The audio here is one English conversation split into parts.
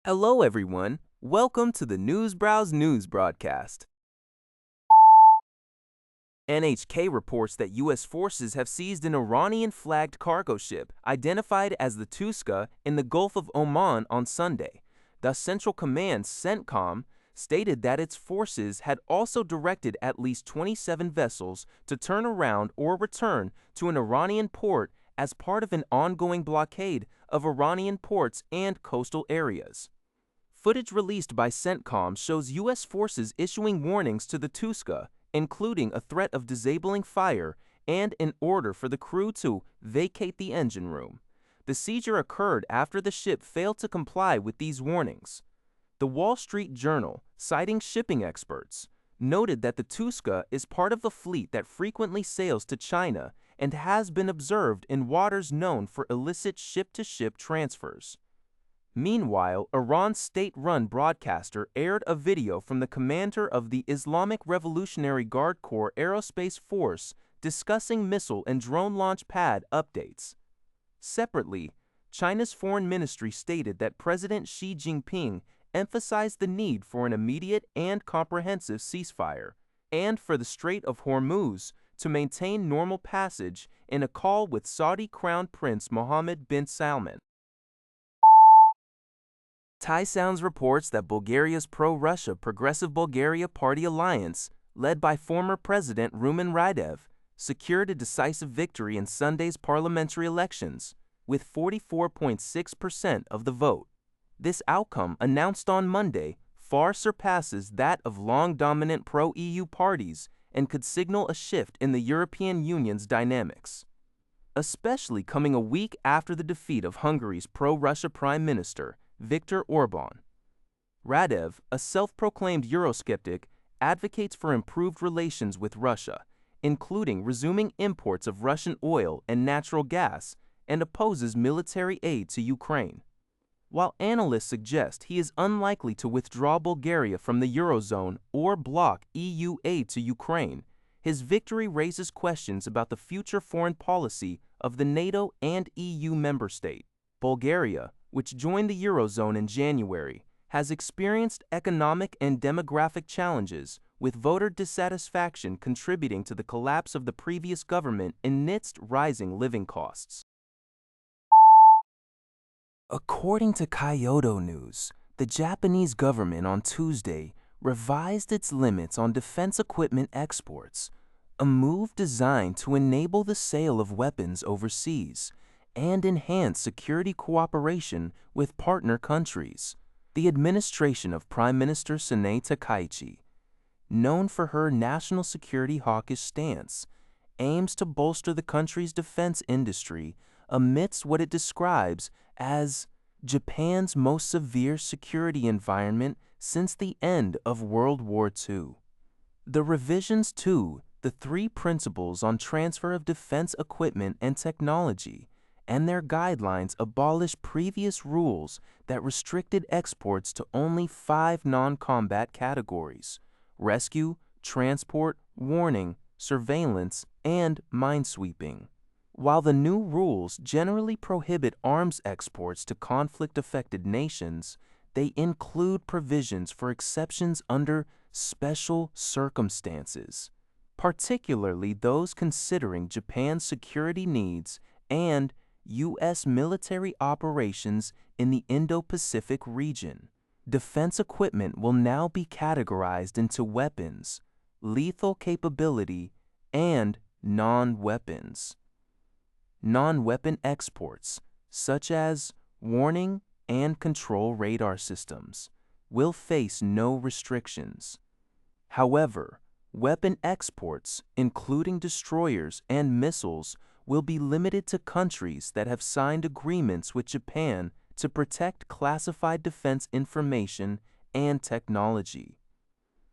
Hello, everyone. Welcome to the Newsbrowse News broadcast. NHK reports that U.S. forces have seized an Iranian-flagged cargo ship identified as the Tuska in the Gulf of Oman on Sunday. The Central Command, CENTCOM, stated that its forces had also directed at least 27 vessels to turn around or return to an Iranian port as part of an ongoing blockade of Iranian ports and coastal areas. Footage released by CENTCOM shows U.S. forces issuing warnings to the Tuska, including a threat of disabling fire and an order for the crew to vacate the engine room. The seizure occurred after the ship failed to comply with these warnings. The Wall Street Journal, citing shipping experts, noted that the Tuska is part of a fleet that frequently sails to China and has been observed in waters known for illicit ship-to-ship transfers. Meanwhile, Iran's state-run broadcaster aired a video from the commander of the Islamic Revolutionary Guard Corps Aerospace Force discussing missile and drone launch pad updates. Separately, China's foreign ministry stated that President Xi Jinping emphasized the need for an immediate and comprehensive ceasefire, and for the Strait of Hormuz to maintain normal passage in a call with Saudi Crown Prince Mohammed bin Salman. Thai Sounds reports that Bulgaria's pro-Russia Progressive Bulgaria Party alliance, led by former President Rumen Radev, secured a decisive victory in Sunday's parliamentary elections, with 44.6% of the vote. This outcome, announced on Monday, far surpasses that of long-dominant pro-EU parties and could signal a shift in the European Union's dynamics, especially coming a week after the defeat of Hungary's pro-Russia Prime Minister, Viktor Orban. Radev, a self-proclaimed Eurosceptic, advocates for improved relations with Russia, including resuming imports of Russian oil and natural gas, and opposes military aid to Ukraine. While analysts suggest he is unlikely to withdraw Bulgaria from the Eurozone or block EU aid to Ukraine, his victory raises questions about the future foreign policy of the NATO and EU member state. Bulgaria, which joined the Eurozone in January, has experienced economic and demographic challenges, with voter dissatisfaction contributing to the collapse of the previous government amidst rising living costs. According to Kyodo News, the Japanese government on Tuesday revised its limits on defense equipment exports, a move designed to enable the sale of weapons overseas and enhance security cooperation with partner countries. The administration of Prime Minister Sanae Takaichi, known for her national security hawkish stance, aims to bolster the country's defense industry amidst what it describes as Japan's most severe security environment since the end of World War II. The revisions to the three principles on transfer of defense equipment and technology and their guidelines abolish previous rules that restricted exports to only 5 non-combat categories: rescue, transport, warning, surveillance, and minesweeping. While the new rules generally prohibit arms exports to conflict-affected nations, they include provisions for exceptions under special circumstances, particularly those considering Japan's security needs and U.S. military operations in the Indo-Pacific region. Defense equipment will now be categorized into weapons, lethal capability, and non-weapons. Non-weapon exports, such as warning and control radar systems, will face no restrictions. However, weapon exports, including destroyers and missiles, will be limited to countries that have signed agreements with Japan to protect classified defense information and technology.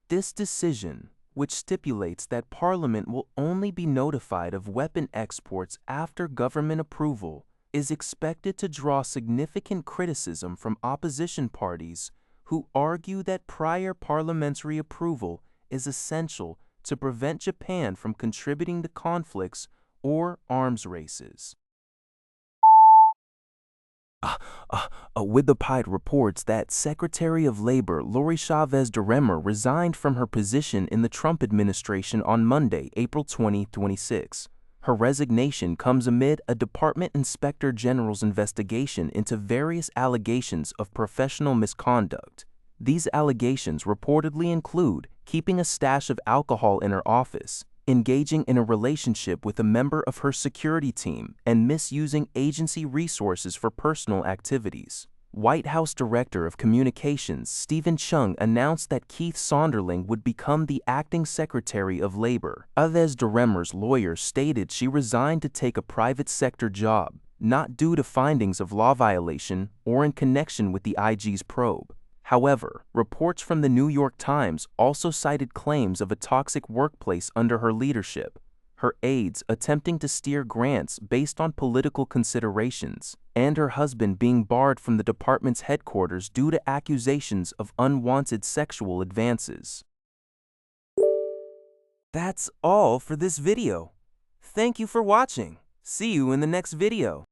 This decision, which stipulates that Parliament will only be notified of weapon exports after government approval, is expected to draw significant criticism from opposition parties who argue that prior parliamentary approval is essential to prevent Japan from contributing to conflicts or arms races. With the Pied reports that Secretary of Labor Lori Chavez-DeRemer resigned from her position in the Trump administration on Monday, April 2026. Her resignation comes amid a Department Inspector General's investigation into various allegations of professional misconduct. These allegations reportedly include keeping a stash of alcohol in her office, engaging in a relationship with a member of her security team, and misusing agency resources for personal activities. White House Director of Communications Stephen Chung announced that Keith Sonderling would become the acting Secretary of Labor. Chavez-DeRemer's lawyer stated she resigned to take a private sector job, not due to findings of law violation or in connection with the IG's probe. However, reports from the New York Times also cited claims of a toxic workplace under her leadership, her aides attempting to steer grants based on political considerations, and her husband being barred from the department's headquarters due to accusations of unwanted sexual advances. That's all for this video. Thank you for watching. See you in the next video.